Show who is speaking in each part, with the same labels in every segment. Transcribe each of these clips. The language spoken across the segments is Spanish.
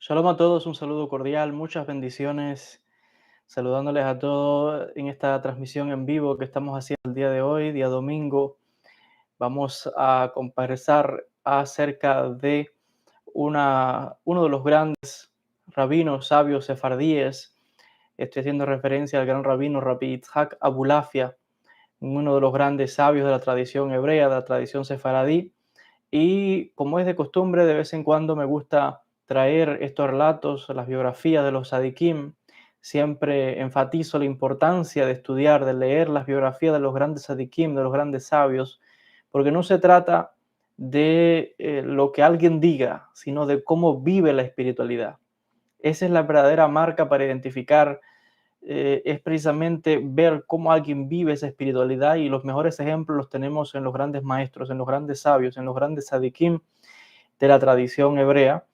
Speaker 1: Shalom a todos, un saludo cordial, muchas bendiciones, saludándoles a todos en esta transmisión en vivo que estamos haciendo el día de hoy, día domingo. Vamos a conversar acerca de uno de los grandes rabinos sabios sefardíes. Estoy haciendo referencia al gran rabino Rabbi Yitzhak Abulafia, uno de los grandes sabios de la tradición hebrea, de la tradición sefaradí. Y como es de costumbre, de vez en cuando me gusta traer estos relatos, las biografías de los sadiquim. Siempre enfatizo la importancia de estudiar, de leer las biografías de los grandes sadiquim, de los grandes sabios, porque no se trata de lo que alguien diga, sino de cómo vive la espiritualidad. Esa es la verdadera marca para identificar, es precisamente ver cómo alguien vive esa espiritualidad, y los mejores ejemplos los tenemos en los grandes maestros, en los grandes sabios, en los grandes sadiquim de la tradición hebrea.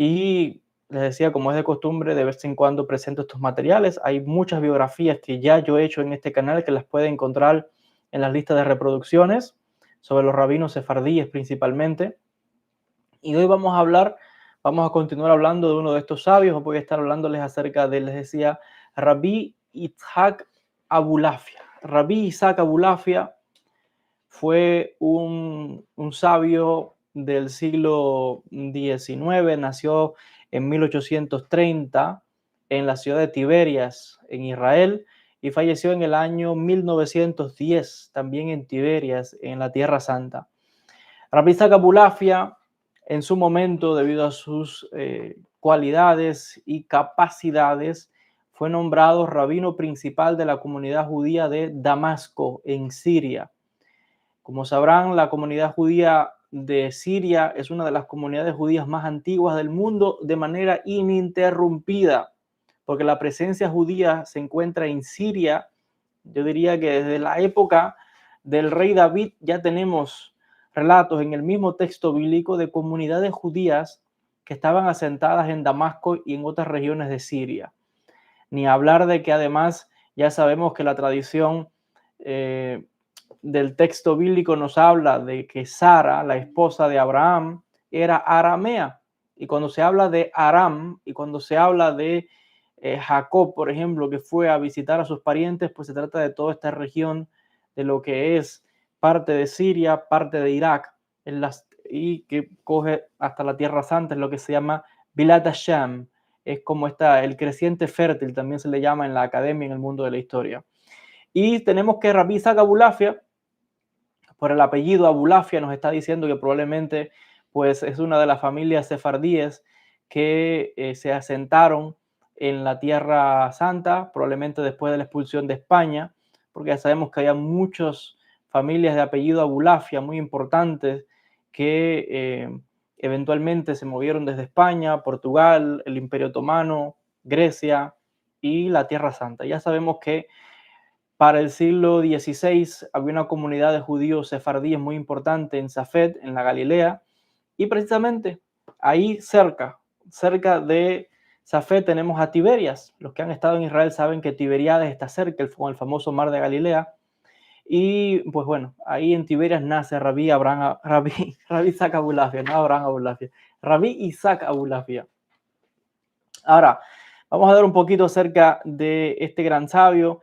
Speaker 1: Y les decía, como es de costumbre, de vez en cuando presento estos materiales. Hay muchas biografías que ya yo he hecho en este canal que las puede encontrar en las listas de reproducciones sobre los rabinos sefardíes principalmente. Y hoy vamos a continuar hablando de uno de estos sabios. Voy a estar hablándoles acerca de, les decía, Rabbi Yitzhak Abulafia. Rabbi Yitzhak Abulafia fue un sabio del siglo XIX, nació en 1830 en la ciudad de Tiberias, en Israel, y falleció en el año 1910, también en Tiberias, en la Tierra Santa. Rabbi Yitzhak Abulafia, en su momento, debido a sus cualidades y capacidades, fue nombrado rabino principal de la comunidad judía de Damasco, en Siria. Como sabrán, la comunidad judía de Siria es una de las comunidades judías más antiguas del mundo de manera ininterrumpida, porque la presencia judía se encuentra en Siria. Yo diría que desde la época del rey David ya tenemos relatos en el mismo texto bíblico de comunidades judías que estaban asentadas en Damasco y en otras regiones de Siria. Ni hablar de que además ya sabemos que la tradición del texto bíblico nos habla de que Sara, la esposa de Abraham, era aramea. Y cuando se habla de Aram y cuando se habla de Jacob, por ejemplo, que fue a visitar a sus parientes, pues se trata de toda esta región de lo que es parte de Siria, parte de Irak, y que coge hasta la Tierra Santa, es lo que se llama Bilad Hashem. Es como el creciente fértil, también se le llama en la academia, en el mundo de la historia. Y tenemos que Rabbi Yitzhak Abulafia, por el apellido Abulafia, nos está diciendo que probablemente pues, es una de las familias sefardíes que se asentaron en la Tierra Santa, probablemente después de la expulsión de España, porque ya sabemos que había muchas familias de apellido Abulafia muy importantes que eventualmente se movieron desde España, Portugal, el Imperio Otomano, Grecia y la Tierra Santa. Ya sabemos que para el siglo XVI había una comunidad de judíos sefardíes muy importante en Safed, en la Galilea, y precisamente ahí cerca de Safed tenemos a Tiberias. Los que han estado en Israel saben que Tiberíades está cerca, con el famoso mar de Galilea. Y pues bueno, ahí en Tiberias nace Rabbi Isaac Abulafia, no Abraham Abulafia, Rabbi Isaac Abulafia. Ahora, vamos a ver un poquito acerca de este gran sabio.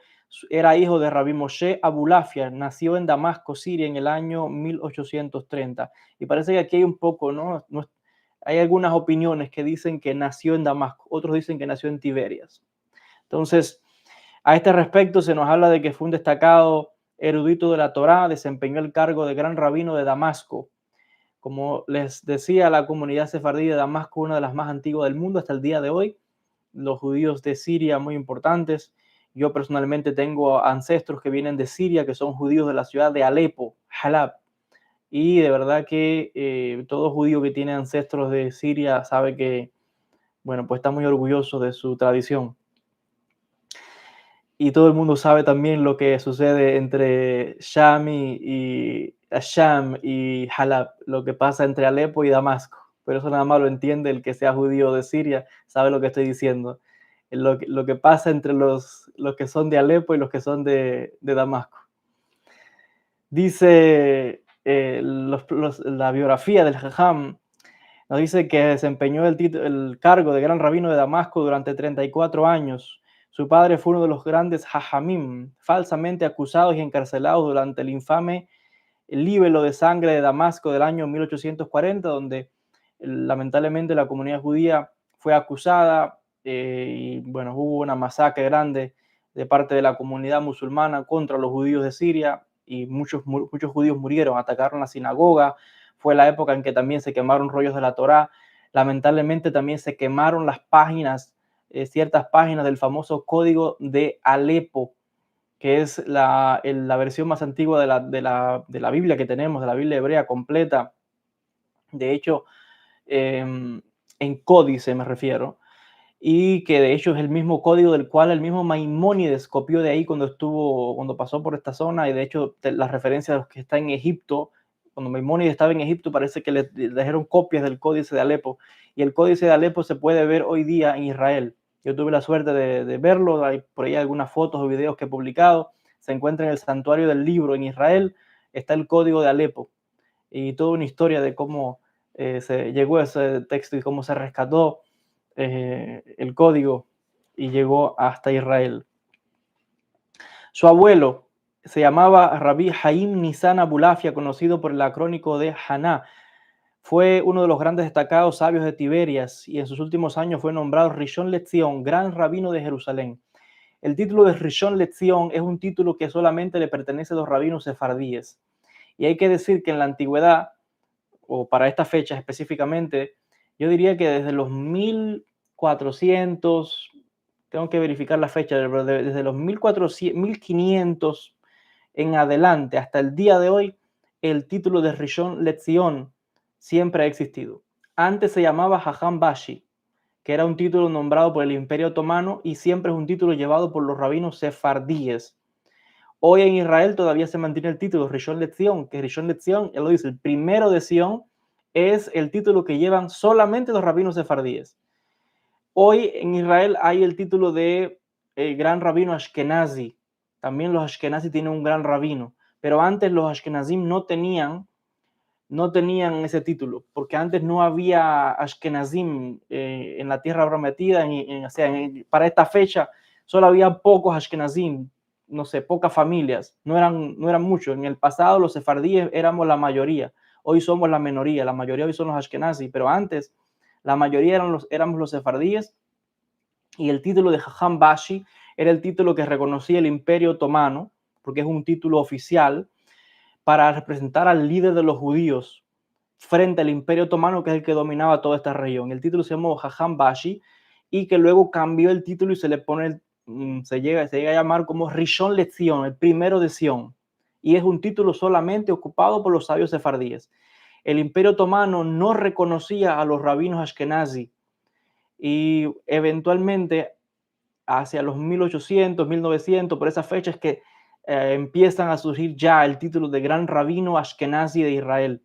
Speaker 1: Era hijo de Rabbi Moshe Abulafia, nació en Damasco, Siria, en el año 1830. Y parece que aquí hay un poco, ¿no? Hay algunas opiniones que dicen que nació en Damasco, otros dicen que nació en Tiberias. Entonces, a este respecto se nos habla de que fue un destacado erudito de la Torá, desempeñó el cargo de gran rabino de Damasco. Como les decía, la comunidad sefardí de Damasco, una de las más antiguas del mundo hasta el día de hoy. Los judíos de Siria muy importantes. Yo personalmente tengo ancestros que vienen de Siria, que son judíos de la ciudad de Alepo, Halab. Y de verdad que todo judío que tiene ancestros de Siria sabe que, bueno, pues está muy orgulloso de su tradición. Y todo el mundo sabe también lo que sucede entre Sham y Halab, lo que pasa entre Alepo y Damasco. Pero eso nada más lo entiende el que sea judío de Siria, sabe lo que estoy diciendo. Lo que pasa entre los que son de Alepo y los que son de Damasco. Dice la biografía del Jajam, Nos dice que desempeñó el cargo de gran rabino de Damasco durante 34 años. Su padre fue uno de los grandes hajamim, falsamente acusados y encarcelados durante el infame libelo de sangre de Damasco del año 1840, donde lamentablemente la comunidad judía fue acusada y bueno, hubo una masacre grande de parte de la comunidad musulmana contra los judíos de Siria y muchos judíos murieron, atacaron la sinagoga. Fue la época en que también se quemaron rollos de la Torá. Lamentablemente también se quemaron las páginas, ciertas páginas del famoso código de Alepo, que es la versión más antigua de la Biblia que tenemos, de la Biblia hebrea completa. De hecho, en códice me refiero, y que de hecho es el mismo código del cual el mismo Maimónides copió de ahí cuando pasó por esta zona, y de hecho las referencias de los que está en Egipto, cuando Maimónides estaba en Egipto parece que le dejaron copias del códice de Alepo, y el códice de Alepo se puede ver hoy día en Israel. Yo tuve la suerte de verlo, hay por ahí algunas fotos o videos que he publicado, se encuentra en el santuario del libro en Israel, está el código de Alepo, y toda una historia de cómo se llegó a ese texto y cómo se rescató el código y llegó hasta Israel. Su abuelo se llamaba Rabí Haim Nisan Abulafia, conocido por el acrónico de Haná. Fue uno de los grandes destacados sabios de Tiberias y en sus últimos años fue nombrado Rishon LeZion, gran rabino de Jerusalén. El título de Rishon LeZion es un título que solamente le pertenece a los rabinos sefardíes. Y hay que decir que en la antigüedad, o para esta fecha específicamente, yo diría que desde los 1400, tengo que verificar la fecha, pero desde los 1400, 1500 en adelante hasta el día de hoy, el título de Rishon LeZion siempre ha existido. Antes se llamaba Hajam Bashi, que era un título nombrado por el Imperio Otomano y siempre es un título llevado por los rabinos sefardíes. Hoy en Israel todavía se mantiene el título Rishon LeZion, que Rishon LeZion, él lo dice, el primero de Sion, es el título que llevan solamente los rabinos sefardíes. Hoy en Israel hay el título de gran rabino Ashkenazi. También los Ashkenazi tienen un gran rabino, pero antes los Ashkenazim no tenían ese título, porque antes no había Ashkenazim en la tierra prometida, para esta fecha solo había pocos Ashkenazim, no sé, pocas familias, no eran muchos. En el pasado los sefardíes éramos la mayoría, hoy somos la minoría, la mayoría hoy son los Ashkenazi, pero antes la mayoría éramos los sefardíes, y el título de Hajam Bashi era el título que reconocía el Imperio Otomano, porque es un título oficial, para representar al líder de los judíos frente al Imperio Otomano, que es el que dominaba toda esta región. El título se llamó Hajam Bashi, y que luego cambió el título y se le pone, se llega a llamar como Rishon LeZion, el primero de Sion, y es un título solamente ocupado por los sabios sefardíes. El Imperio Otomano no reconocía a los rabinos ashkenazi, y eventualmente hacia los 1800, 1900, por esa fecha es que empiezan a surgir ya el título de gran rabino ashkenazi de Israel.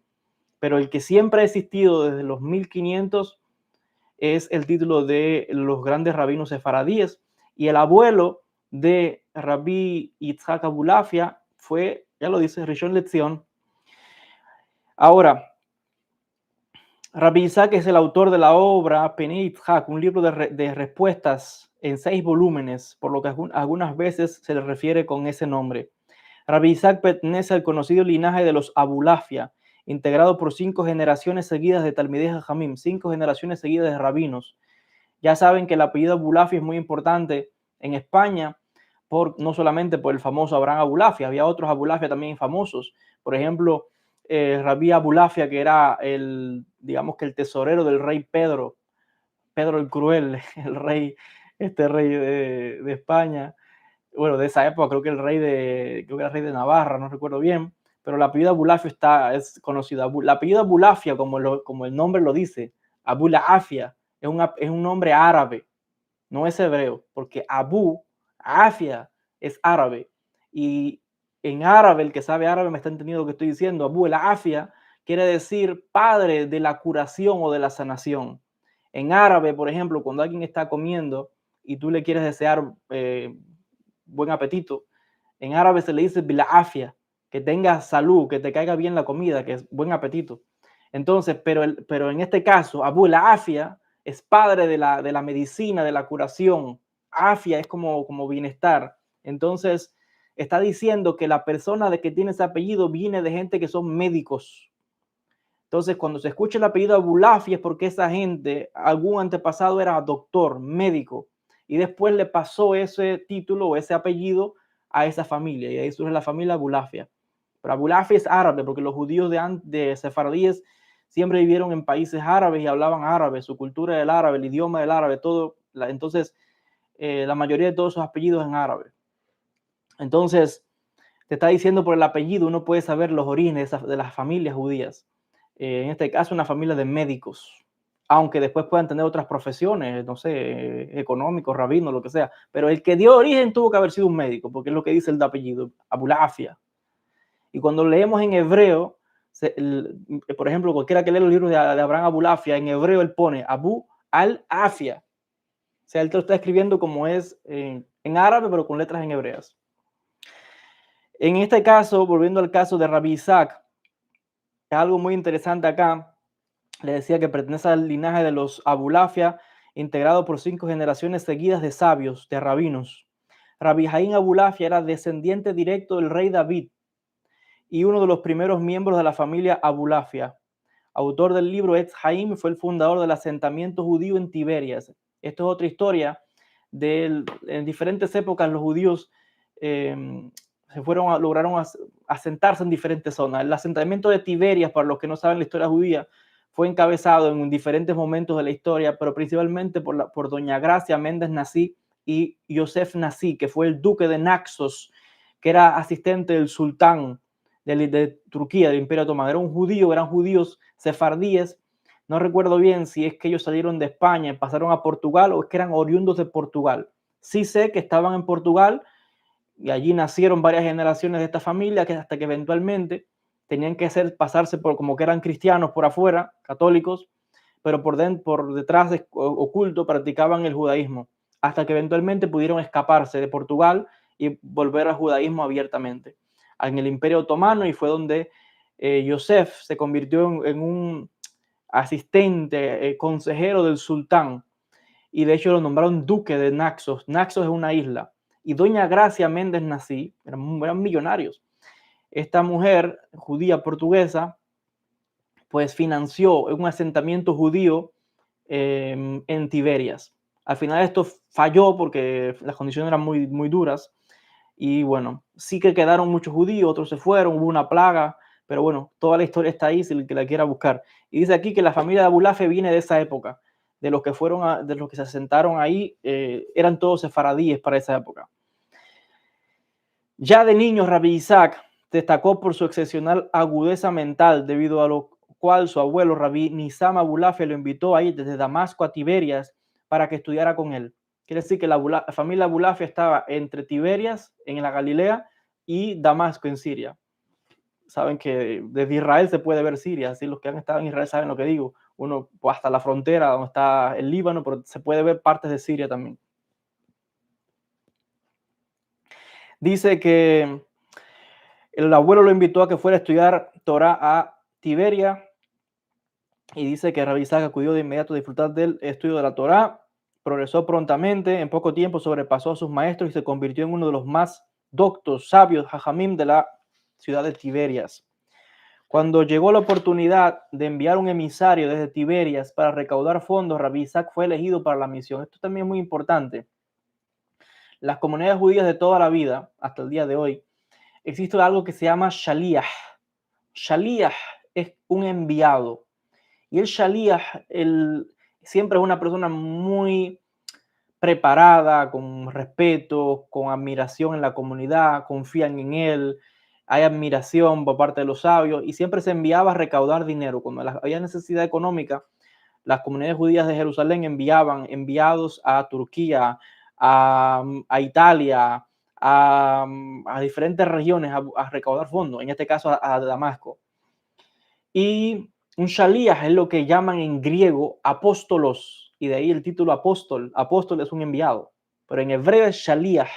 Speaker 1: Pero el que siempre ha existido desde los 1500 es el título de los grandes rabinos sefaradíes, y el abuelo de Rabí Yitzhak Abulafia fue, ya lo dice, Rishon LeZion. Ahora, Rabbi Isaac es el autor de la obra Penei Yitzhak, un libro de respuestas en 6 volúmenes, por lo que algunas veces se le refiere con ese nombre. Rabbi Isaac pertenece al conocido linaje de los Abulafia, integrado por 5 generaciones seguidas de Talmidei Jajamim, 5 generaciones seguidas de rabinos. Ya saben que el apellido Abulafia es muy importante en España, no solamente por el famoso Abraham Abulafia, había otros Abulafia también famosos. Por ejemplo, Rabí Abulafia, que era digamos que el tesorero del rey Pedro el Cruel, este rey de España, bueno, de esa época, creo que era rey de Navarra, no recuerdo bien, pero el apellido Abulafia es conocido. El apellido Abulafia, como el nombre lo dice, Abulafia, es un nombre árabe, no es hebreo, porque Abu, Afia, es árabe. Y en árabe, el que sabe árabe me está entendiendo lo que estoy diciendo. Abu el Afia quiere decir padre de la curación o de la sanación. En árabe, por ejemplo, cuando alguien está comiendo y tú le quieres desear buen apetito, en árabe se le dice bilafia, que tenga salud, que te caiga bien la comida, que es buen apetito. Entonces, pero en este caso, Abu al-Afia es padre de la medicina, de la curación. Afia es como bienestar. Entonces, está diciendo que la persona de que tiene ese apellido viene de gente que son médicos. Entonces, cuando se escucha el apellido Abulafia es porque esa gente, algún antepasado era doctor, médico, y después le pasó ese título o ese apellido a esa familia, y ahí surge la familia Abulafia. Pero Abulafia es árabe, porque los judíos de sefardíes siempre vivieron en países árabes y hablaban árabe, su cultura era el árabe, el idioma del árabe, todo. Entonces, la mayoría de todos sus apellidos en árabe. Entonces, te está diciendo por el apellido, uno puede saber los orígenes de las familias judías. En este caso, una familia de médicos, aunque después puedan tener otras profesiones, no sé, económicos, rabinos, lo que sea. Pero el que dio origen tuvo que haber sido un médico, porque es lo que dice el apellido, Abulafia. Y cuando leemos en hebreo, por ejemplo, cualquiera que lee los libros de Abraham Abulafia, en hebreo él pone Abu al-Afia. O sea, él te lo está escribiendo como es en árabe, pero con letras en hebreas. En este caso, volviendo al caso de Rabbi Isaac, es algo muy interesante acá. Le decía que pertenece al linaje de los Abulafia, integrado por 5 generaciones seguidas de sabios, de rabinos. Rabbi Jaim Abulafia era descendiente directo del rey David y uno de los primeros miembros de la familia Abulafia. Autor del libro Etz Haim, fue el fundador del asentamiento judío en Tiberias. Esto es otra historia. En diferentes épocas los judíos lograron asentarse en diferentes zonas. El asentamiento de Tiberias, para los que no saben la historia judía, fue encabezado en diferentes momentos de la historia, pero principalmente por doña Gracia Méndez Nasí y Yosef Nasí, que fue el duque de Naxos, que era asistente del sultán de Turquía, del Imperio Otomano. Era un judío, eran judíos sefardíes. No recuerdo bien si es que ellos salieron de España, pasaron a Portugal o es que eran oriundos de Portugal. Sí sé que estaban en Portugal y allí nacieron varias generaciones de esta familia que hasta que eventualmente tenían que pasarse por como que eran cristianos por afuera, católicos, pero por detrás oculto practicaban el judaísmo, hasta que eventualmente pudieron escaparse de Portugal y volver al judaísmo abiertamente en el Imperio Otomano, y fue donde Yosef se convirtió en un asistente, consejero del sultán, y de hecho lo nombraron duque de Naxos. Naxos es una isla. Y doña Gracia Méndez Nasí, eran millonarios. Esta mujer judía portuguesa, pues financió un asentamiento judío en Tiberias. Al final esto falló porque las condiciones eran muy, muy duras. Y bueno, sí que quedaron muchos judíos, otros se fueron, hubo una plaga, pero bueno, toda la historia está ahí si el que la quiera buscar. Y dice aquí que la familia de Abulafe viene de esa época, de los que de los que se asentaron ahí, eran todos sefaradíes para esa época. Ya de niño, Rabbi Isaac destacó por su excepcional agudeza mental, debido a lo cual su abuelo, Rabbi Nizam Abulafe, lo invitó a ir desde Damasco a Tiberias para que estudiara con él. Quiere decir que la familia Abulafia estaba entre Tiberias, en la Galilea, y Damasco, en Siria. Saben que desde Israel se puede ver Siria, así los que han estado en Israel saben lo que digo. Uno hasta la frontera donde está el Líbano, pero se puede ver partes de Siria también. Dice que el abuelo lo invitó a que fuera a estudiar Torah a Tiberia, y dice que Rabbi Isaac acudió de inmediato a disfrutar del estudio de la Torah. Progresó prontamente, en poco tiempo sobrepasó a sus maestros y se convirtió en uno de los más doctos, sabios, hajamim de la ciudad de Tiberias. Cuando llegó la oportunidad de enviar un emisario desde Tiberias para recaudar fondos, Rabbi Isaac fue elegido para la misión. Esto también es muy importante. Las comunidades judías de toda la vida, hasta el día de hoy, existe algo que se llama Shaliach. Shaliach es un enviado. Y el Shaliach siempre es una persona muy preparada, con respeto, con admiración en la comunidad, confían en él, hay admiración por parte de los sabios, y siempre se enviaba a recaudar dinero. Cuando había necesidad económica, las comunidades judías de Jerusalén enviaban enviados a Turquía, a Italia, a diferentes regiones a recaudar fondos, en este caso a Damasco. Y un Shaliach es lo que llaman en griego apóstolos, y de ahí el título apóstol. Apóstol es un enviado, pero en hebreo es Shaliach.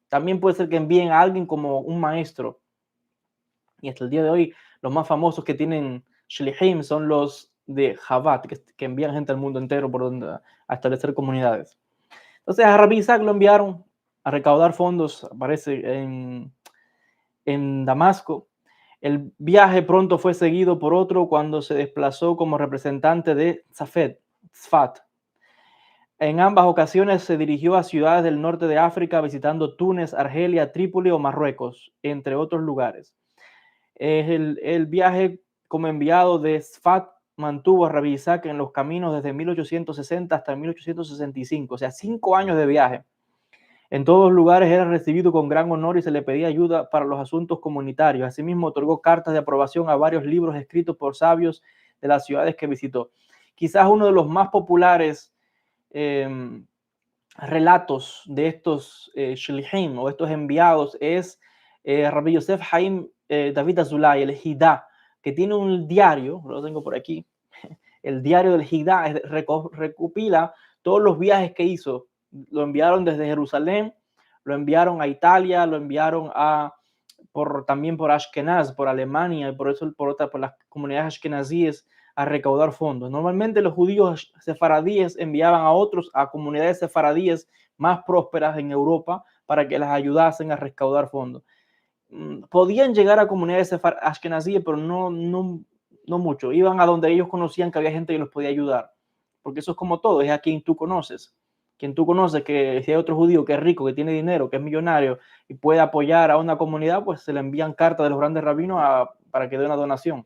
Speaker 1: También puede ser que envíen a alguien como un maestro. Y hasta el día de hoy, los más famosos que tienen Shlihim son los de Jabat, que envían gente al mundo entero por donde, a establecer comunidades. Entonces a Rabbi Isaac lo enviaron a recaudar fondos, aparece en Damasco. El viaje pronto fue seguido por otro cuando se desplazó como representante de Tzfat. En ambas ocasiones se dirigió a ciudades del norte de África, visitando Túnez, Argelia, Trípoli o Marruecos, entre otros lugares. El viaje como enviado de Tzfat mantuvo a Rabbi Isaac en los caminos desde 1860 hasta 1865, o sea, 5 años de viaje. En todos lugares era recibido con gran honor y se le pedía ayuda para los asuntos comunitarios. Asimismo, otorgó cartas de aprobación a varios libros escritos por sabios de las ciudades que visitó. Quizás uno de los más populares relatos de estos Shlihim o estos enviados es Rabbi Yosef Haim David Azulay, el Hidá, que tiene un diario, lo tengo por aquí, el diario del Hidá, recopila todos los viajes que hizo. Lo enviaron desde Jerusalén, lo enviaron a Italia, lo enviaron también por Ashkenaz, por Alemania, y por las comunidades ashkenazíes a recaudar fondos. Normalmente los judíos sefaradíes enviaban a comunidades sefaradíes más prósperas en Europa para que las ayudasen a recaudar fondos. Podían llegar a comunidades ashkenazíes, pero no mucho. Iban a donde ellos conocían que había gente que los podía ayudar, porque eso es como todo, es a quien tú conoces. Quien tú conoces, que si hay otro judío que es rico, que tiene dinero, que es millonario y puede apoyar a una comunidad, pues se le envían cartas de los grandes rabinos para que dé una donación.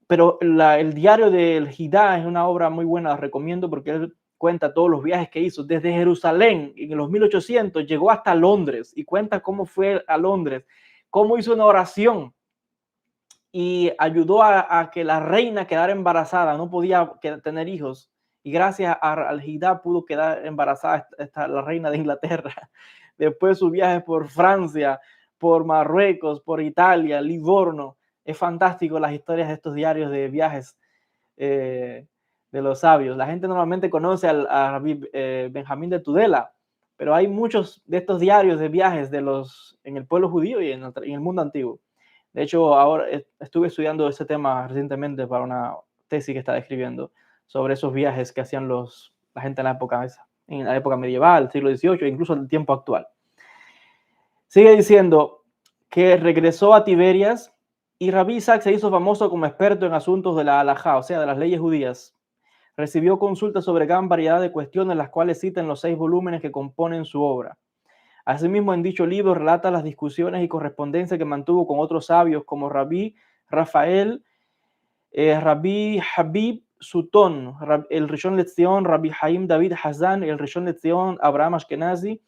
Speaker 1: Pero el diario del Hidá es una obra muy buena, la recomiendo porque él cuenta todos los viajes que hizo. Desde Jerusalén, en los 1800, llegó hasta Londres y cuenta cómo fue a Londres, cómo hizo una oración y ayudó a que la reina quedara embarazada, no podía tener hijos. Y gracias al Hidá pudo quedar embarazada la reina de Inglaterra. Después sus viajes por Francia, por Marruecos, por Italia, Livorno. Es fantástico las historias de estos diarios de viajes de los sabios. La gente normalmente conoce a Rabbi Benjamín de Tudela, pero hay muchos de estos diarios de viajes en el pueblo judío y en el mundo antiguo. De hecho, ahora estuve estudiando ese tema recientemente para una tesis que estaba escribiendo sobre esos viajes que hacían la gente en la época medieval, siglo XVIII, e incluso en el tiempo actual. Sigue diciendo que regresó a Tiberias y Rabbi Isaac se hizo famoso como experto en asuntos de la halajá, o sea, de las leyes judías. Recibió consultas sobre gran variedad de cuestiones, las cuales cita en los 6 volúmenes que componen su obra. Asimismo, en dicho libro relata las discusiones y correspondencia que mantuvo con otros sabios como Rabbi Rafael, Rabbi Habib Sutton, el Rishon LeZion, Rabbi Haim David Hazan, el Rishon LeZion Abraham Ashkenazi.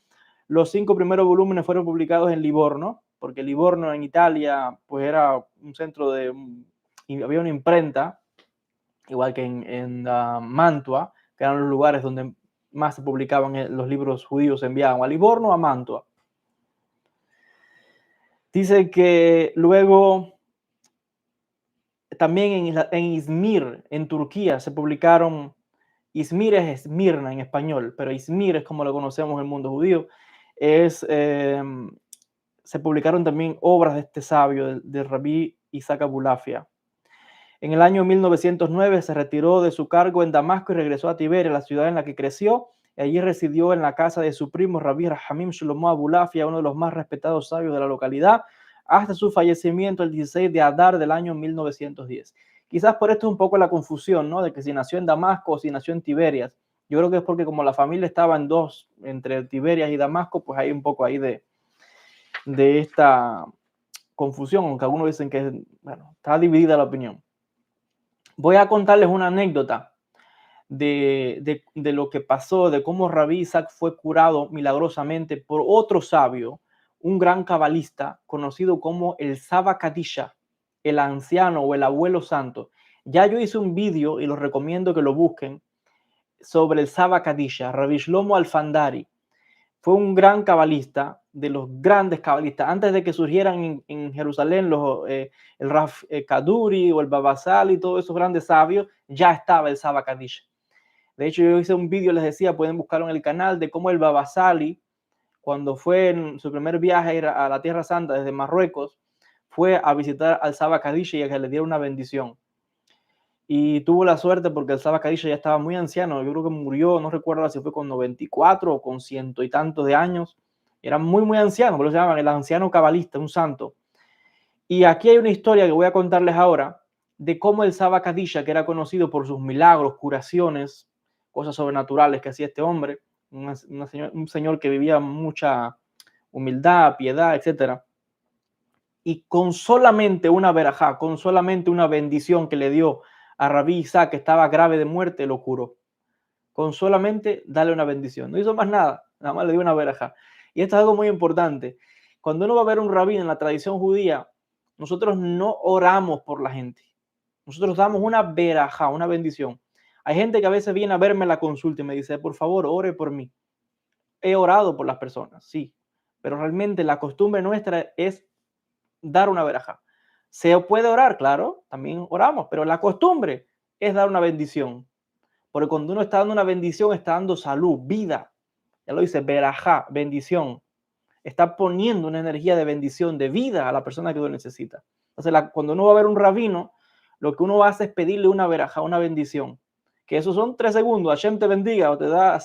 Speaker 1: Los 5 primeros volúmenes fueron publicados en Livorno, porque Livorno en Italia pues era un centro había una imprenta, igual que en Mantua, que eran los lugares donde más se publicaban los libros judíos, se enviaban a Livorno o a Mantua. Dice que luego también en Izmir, en Turquía, se publicaron. Izmir es Esmirna en español, pero Izmir es como lo conocemos en el mundo judío. Se publicaron también obras de este sabio, de Rabbi Isaac Abulafia. En el año 1909 se retiró de su cargo en Damasco y regresó a Tiberia, la ciudad en la que creció. Y allí residió en la casa de su primo Rabbi Rahamim Shlomo Abulafia, uno de los más respetados sabios de la localidad, hasta su fallecimiento el 16 de Adar del año 1910. Quizás por esto es un poco la confusión, ¿no? De que si nació en Damasco o si nació en Tiberias. Yo creo que es porque como la familia estaba entre Tiberias y Damasco, pues hay un poco ahí de esta confusión, aunque algunos dicen que está dividida la opinión. Voy a contarles una anécdota de lo que pasó, de cómo Rabbi Isaac fue curado milagrosamente por otro sabio, un gran cabalista conocido como el Saba Kadisha, el anciano o el abuelo santo. Ya yo hice un vídeo y los recomiendo que lo busquen sobre el Saba Kadisha, Rabbi Shlomo Alfandari. Fue un gran cabalista, de los grandes cabalistas. Antes de que surgieran en Jerusalén el Raf Kaduri o el Baba Sali y todos esos grandes sabios, ya estaba el Saba Kadisha. De hecho, yo hice un vídeo, les decía, pueden buscarlo en el canal, de cómo el Baba Sali, cuando fue en su primer viaje a la Tierra Santa desde Marruecos, fue a visitar al Saba Kadisha y a que le diera una bendición. y tuvo la suerte porque el Saba Kadisha ya estaba muy anciano. Yo creo que murió, no recuerdo si fue con 94 o con ciento y tantos de años. Era muy, muy anciano, por eso se llaman el anciano cabalista, un santo. Y aquí hay una historia que voy a contarles ahora de cómo el Saba Kadisha, que era conocido por sus milagros, curaciones, cosas sobrenaturales que hacía este hombre, un señor que vivía mucha humildad, piedad, etcétera, y con solamente una verajá, con solamente una bendición que le dio a Rabí Isaac, que estaba grave de muerte, lo curó. Con solamente darle una bendición. No hizo más nada, nada más le dio una verajá. Y esto es algo muy importante. Cuando uno va a ver un rabí en la tradición judía, nosotros no oramos por la gente. Nosotros damos una verajá, una bendición. Hay gente que a veces viene a verme en la consulta y me dice, por favor, ore por mí. He orado por las personas, sí, pero realmente la costumbre nuestra es dar una verajá. ¿Se puede orar? Claro, también oramos, pero la costumbre es dar una bendición. Porque cuando uno está dando una bendición, está dando salud, vida. Ya lo dice, verajá, bendición. Está poniendo una energía de bendición, de vida a la persona que lo necesita. Entonces, cuando uno va a ver un rabino, lo que uno hace es pedirle una verajá, una bendición. Que esos son 3 segundos. Hashem te bendiga o te da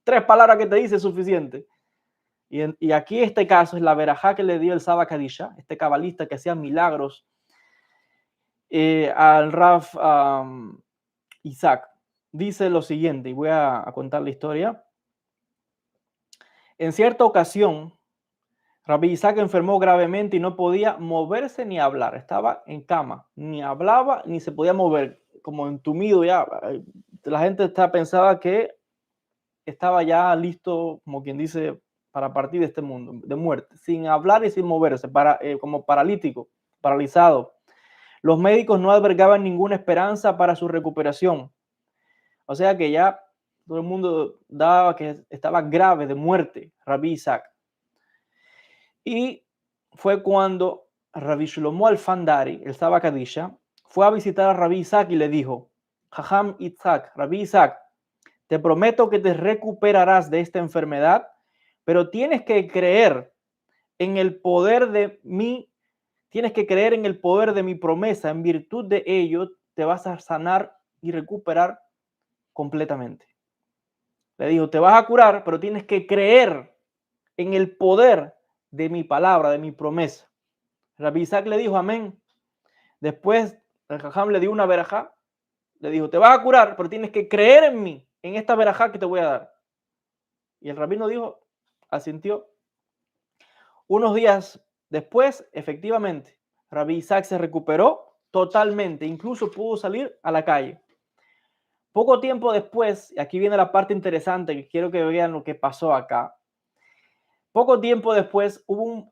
Speaker 1: 3 palabras que te dice suficiente. Y aquí este caso es la verajá que le dio el Saba Kadisha, este cabalista que hacía milagros al Rav Isaac. Dice lo siguiente, y voy a contar la historia. En cierta ocasión, Rabbi Isaac enfermó gravemente y no podía moverse ni hablar. Estaba en cama, ni hablaba ni se podía mover, como entumido ya. La gente pensaba que estaba ya listo, como quien dice, para partir de este mundo, de muerte, sin hablar y sin moverse, como paralítico, paralizado. Los médicos no albergaban ninguna esperanza para su recuperación. O sea que ya todo el mundo daba que estaba grave de muerte, Rabbi Isaac. Y fue cuando Rabbi Shlomo Alfandari, el Saba Kadisha, fue a visitar a Rabbi Isaac y le dijo, Jajam Isaac, Rabbi Isaac, te prometo que te recuperarás de esta enfermedad, pero tienes que creer en el poder de tienes que creer en el poder de mi promesa. En virtud de ello, te vas a sanar y recuperar completamente. Le dijo, te vas a curar, pero tienes que creer en el poder de mi palabra, de mi promesa. Rabbi Isaac le dijo, amén. Después, el jajam le dio una verajá. Le dijo, te vas a curar, pero tienes que creer en mí, en esta verajá que te voy a dar. Y el rabino dijo, asintió. Unos días después, efectivamente, Rabbi Isaac se recuperó totalmente, incluso pudo salir a la calle. Poco tiempo después, y aquí viene la parte interesante que quiero que vean lo que pasó acá. Poco tiempo después,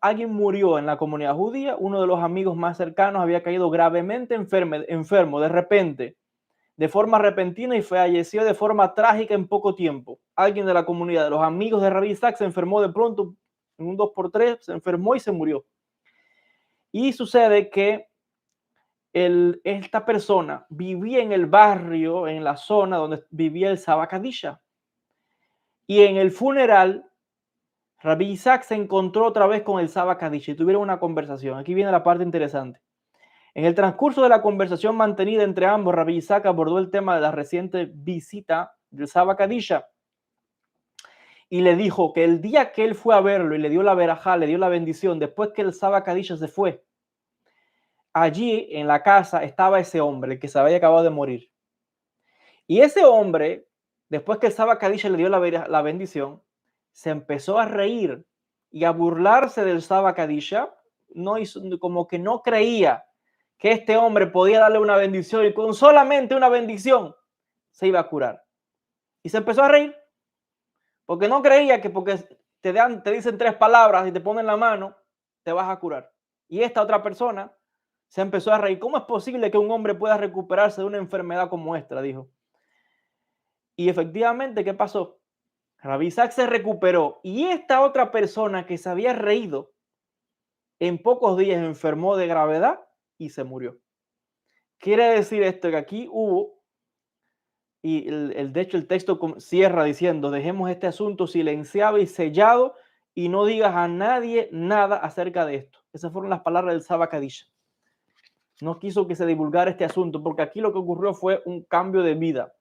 Speaker 1: alguien murió en la comunidad judía, uno de los amigos más cercanos había caído gravemente enfermo de repente, de forma repentina y falleció de forma trágica en poco tiempo. Alguien de la comunidad, de los amigos de Rabbi Isaac, se enfermó de pronto, en un 2x3, se enfermó y se murió. Y sucede que esta persona vivía en el barrio, en la zona donde vivía el Saba Kadisha. Y en el funeral, Rabbi Isaac se encontró otra vez con el Saba Kadisha y tuvieron una conversación. Aquí viene la parte interesante. En el transcurso de la conversación mantenida entre ambos, Rabbi Isaac abordó el tema de la reciente visita del Saba Kadisha y le dijo que el día que él fue a verlo y le dio la verajá, le dio la bendición, después que el Saba Kadisha se fue, allí en la casa estaba ese hombre, el que se había acabado de morir. Y ese hombre, después que el Saba Kadisha le dio la bendición, se empezó a reír y a burlarse del Saba Kadisha, como que no creía que este hombre podía darle una bendición y con solamente una bendición se iba a curar. Y se empezó a reír porque no creía que porque te dicen 3 palabras y te ponen la mano, te vas a curar. Y esta otra persona se empezó a reír. ¿Cómo es posible que un hombre pueda recuperarse de una enfermedad como esta? Dijo. Y efectivamente, ¿qué pasó? Rabbi Isaac se recuperó y esta otra persona que se había reído en pocos días enfermó de gravedad y se murió. Quiere decir esto que aquí hubo, y de hecho el texto cierra diciendo, dejemos este asunto silenciado y sellado y no digas a nadie nada acerca de esto. Esas fueron las palabras del Saba Kadisha. No quiso que se divulgara este asunto, porque aquí lo que ocurrió fue un cambio de vida,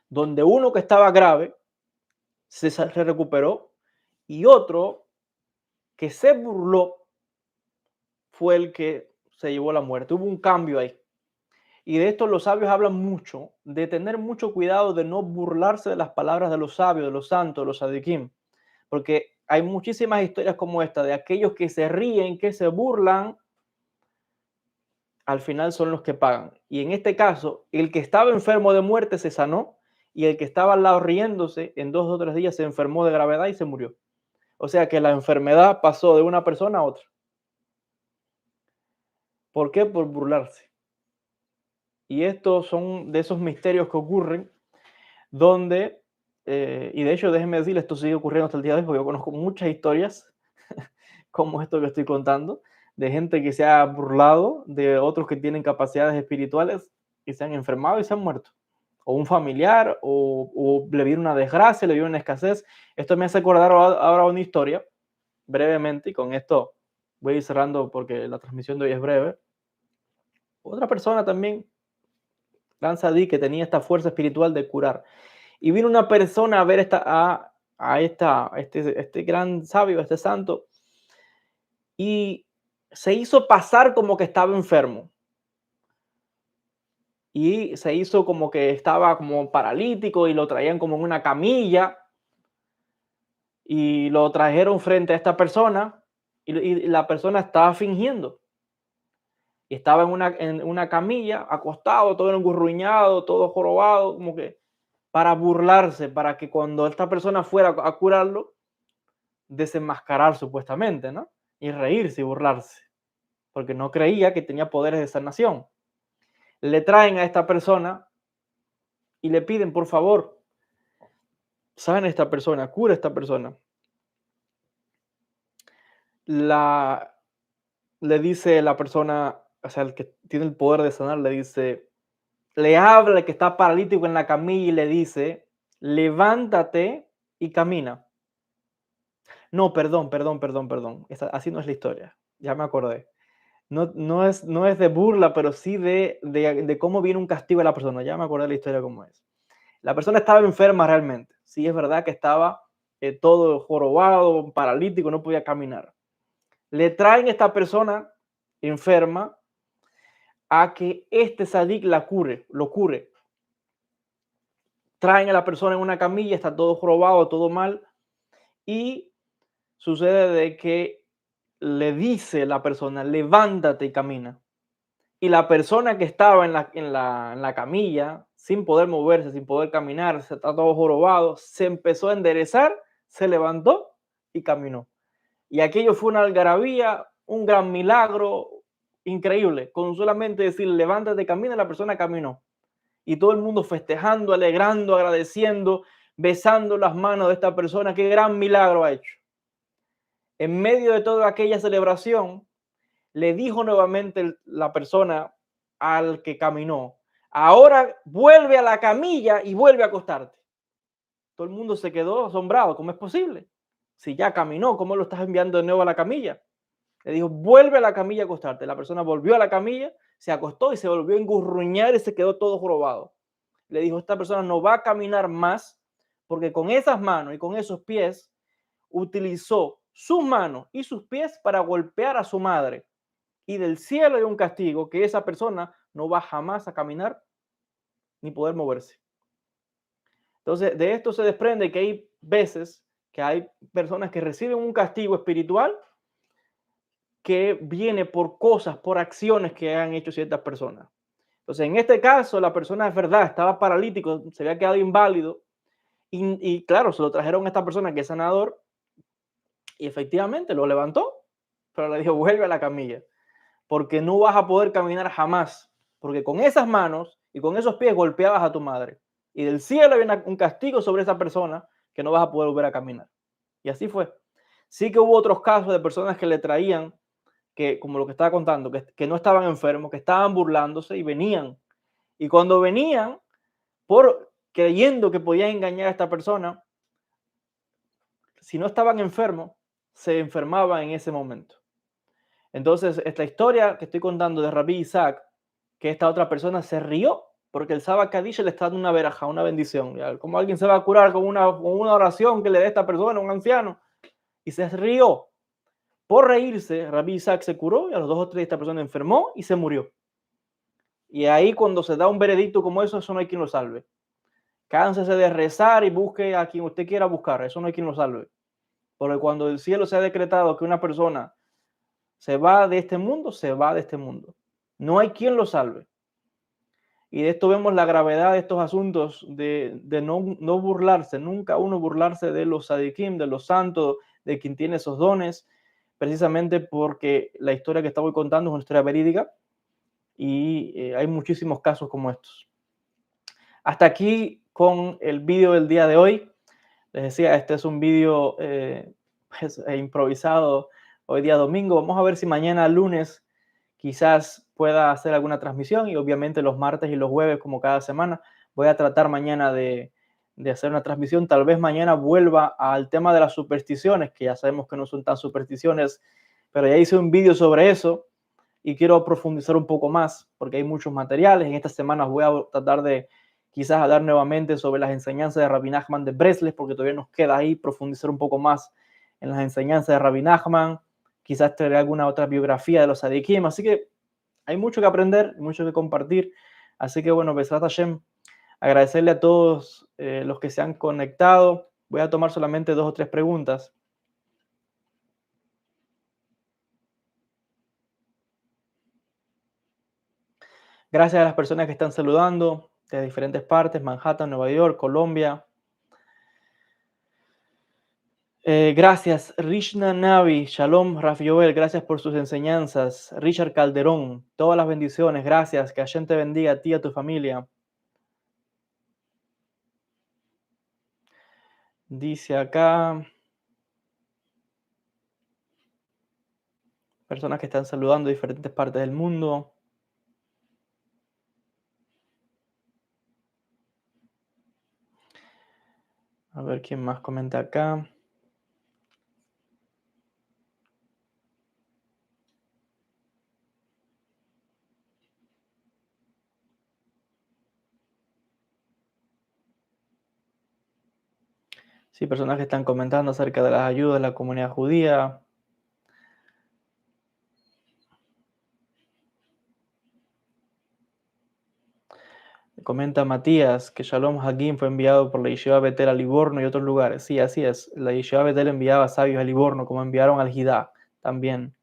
Speaker 1: donde uno que estaba grave se recuperó y otro que se burló fue el que se llevó la muerte. Hubo un cambio ahí. Y de esto los sabios hablan mucho, de tener mucho cuidado de no burlarse de las palabras de los sabios, de los santos, de los sadiquim, porque hay muchísimas historias como esta, de aquellos que se ríen, que se burlan, al final son los que pagan. Y en este caso, el que estaba enfermo de muerte se sanó y el que estaba al lado riéndose, en 2 o 3 días se enfermó de gravedad y se murió. O sea que la enfermedad pasó de una persona a otra. ¿Por qué? Por burlarse. Y estos son de esos misterios que ocurren donde, y de hecho déjenme decirles, esto sigue ocurriendo hasta el día de hoy, porque yo conozco muchas historias como esto que estoy contando, de gente que se ha burlado de otros que tienen capacidades espirituales y se han enfermado y se han muerto. O un familiar, o le vino una desgracia, le vino una escasez. Esto me hace acordar ahora una historia, brevemente, y con esto voy a ir cerrando porque la transmisión de hoy es breve. Otra persona también, gran sadí, que tenía esta fuerza espiritual de curar. Y vino una persona a ver este gran sabio, este santo, y se hizo pasar como que estaba enfermo. Y se hizo como que estaba como paralítico y lo traían como en una camilla y lo trajeron frente a esta persona y la persona estaba fingiendo. Y estaba en una camilla, acostado, todo engurruñado, todo jorobado, como que para burlarse, para que cuando esta persona fuera a curarlo, desenmascarar supuestamente, ¿no? Y reírse y burlarse, porque no creía que tenía poderes de sanación. Le traen a esta persona y le piden, por favor, sana a esta persona, cura a esta persona. Le dice la persona, o sea, el que tiene el poder de sanar, le dice, le habla el que está paralítico en la camilla y le dice, levántate y camina. No, perdón. Así no es la historia. Ya me acordé. No es de burla, pero sí de cómo viene un castigo a la persona. Ya me acordé de la historia cómo es. La persona estaba enferma realmente. Sí, es verdad que estaba todo jorobado, paralítico, no podía caminar. Le traen a esta persona enferma a que este sadik lo cure. Traen a la persona en una camilla, está todo jorobado, todo mal, y sucede de que le dice la persona, levántate y camina. Y la persona que estaba en la camilla, sin poder moverse, sin poder caminar, se está todo jorobado, se empezó a enderezar, se levantó y caminó. Y aquello fue una algarabía, un gran milagro increíble. Con solamente decir, levántate, camina, la persona caminó. Y todo el mundo festejando, alegrando, agradeciendo, besando las manos de esta persona. Qué gran milagro ha hecho. En medio de toda aquella celebración, le dijo nuevamente la persona al que caminó, ahora vuelve a la camilla y vuelve a acostarte. Todo el mundo se quedó asombrado. ¿Cómo es posible? Si ya caminó, ¿cómo lo estás enviando de nuevo a la camilla? Le dijo, vuelve a la camilla a acostarte. La persona volvió a la camilla, se acostó y se volvió a engurruñar y se quedó todo jorobado. Le dijo, esta persona no va a caminar más porque con esas manos y con esos pies utilizó sus manos y sus pies para golpear a su madre. Y del cielo hay un castigo que esa persona no va jamás a caminar ni poder moverse. Entonces, de esto se desprende que hay veces que hay personas que reciben un castigo espiritual que viene por cosas, por acciones que han hecho ciertas personas. Entonces, en este caso, la persona es verdad, estaba paralítico, se había quedado inválido y claro, se lo trajeron a esta persona que es sanador y efectivamente lo levantó, pero le dijo, vuelve a la camilla, porque no vas a poder caminar jamás, porque con esas manos y con esos pies golpeabas a tu madre. Y del cielo hay un castigo sobre esa persona que no vas a poder volver a caminar. Y así fue. Sí que hubo otros casos de personas que le traían, que como lo que estaba contando, que no estaban enfermos, que estaban burlándose y venían. Y cuando venían, por creyendo que podían engañar a esta persona, si no estaban enfermos, se enfermaban en ese momento. Entonces, esta historia que estoy contando de Rabí Isaac, que esta otra persona se rió porque el Saba Kadish le está dando una veraja, una bendición. ¿Ya? ¿Cómo alguien se va a curar con una oración que le dé esta persona, un anciano? Y se rió. Por reírse, Rabí Isaac se curó y a los 2 o 3 esta persona enfermó y se murió. Y ahí cuando se da un veredicto como eso no hay quien lo salve. Cánsese de rezar y busque a quien usted quiera buscar. Eso no hay quien lo salve. Porque cuando el cielo se ha decretado que una persona se va de este mundo, se va de este mundo. No hay quien lo salve. Y de esto vemos la gravedad de estos asuntos, de no burlarse, nunca uno burlarse de los sadikim, de los santos, de quien tiene esos dones, precisamente porque la historia que estamos contando es una historia verídica y hay muchísimos casos como estos. Hasta aquí con el vídeo del día de hoy. Les decía, este es un vídeo pues, improvisado hoy día domingo. Vamos a ver si mañana lunes quizás pueda hacer alguna transmisión y obviamente los martes y los jueves como cada semana voy a tratar mañana de hacer una transmisión. Tal vez mañana vuelva al tema de las supersticiones, que ya sabemos que no son tan supersticiones, pero ya hice un vídeo sobre eso y quiero profundizar un poco más porque hay muchos materiales. En estas semanas voy a tratar de quizás hablar nuevamente sobre las enseñanzas de Rabbi Nachman de Breslev, porque todavía nos queda ahí profundizar un poco más en las enseñanzas de Rabbi Nachman, quizás traer alguna otra biografía de los Sadikim, así que hay mucho que aprender, mucho que compartir, así que bueno, Besrat Hashem, agradecerle a todos los que se han conectado. Voy a tomar solamente 2 o 3 preguntas. Gracias a las personas que están saludando de diferentes partes, Manhattan, Nueva York, Colombia. Gracias, Rishna Navi, Shalom, Rafael, gracias por sus enseñanzas. Richard Calderón, todas las bendiciones, gracias, que Hashem te bendiga a ti y a tu familia. Dice acá, personas que están saludando de diferentes partes del mundo. A ver quién más comenta acá. Sí, personas que están comentando acerca de las ayudas de la comunidad judía. Comenta Matías que Shalom Hakim fue enviado por la Yeshiva Betel a Livorno y otros lugares. Sí, así es. La Yeshiva Betel enviaba sabios a Livorno, como enviaron al Jidá también.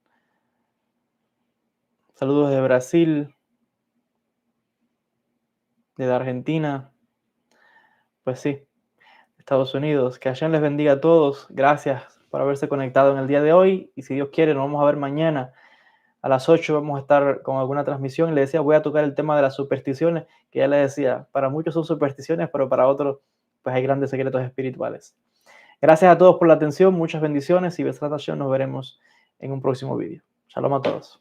Speaker 1: Saludos de Brasil, de Argentina. Pues sí, Estados Unidos. Que Hashem les bendiga a todos. Gracias por haberse conectado en el día de hoy. Y si Dios quiere, nos vamos a ver mañana. A las 8 vamos a estar con alguna transmisión. Y le decía, voy a tocar el tema de las supersticiones, que ya les decía, para muchos son supersticiones, pero para otros pues hay grandes secretos espirituales. Gracias a todos por la atención, muchas bendiciones y Besrat Hashem, nos veremos en un próximo vídeo. Shalom a todos.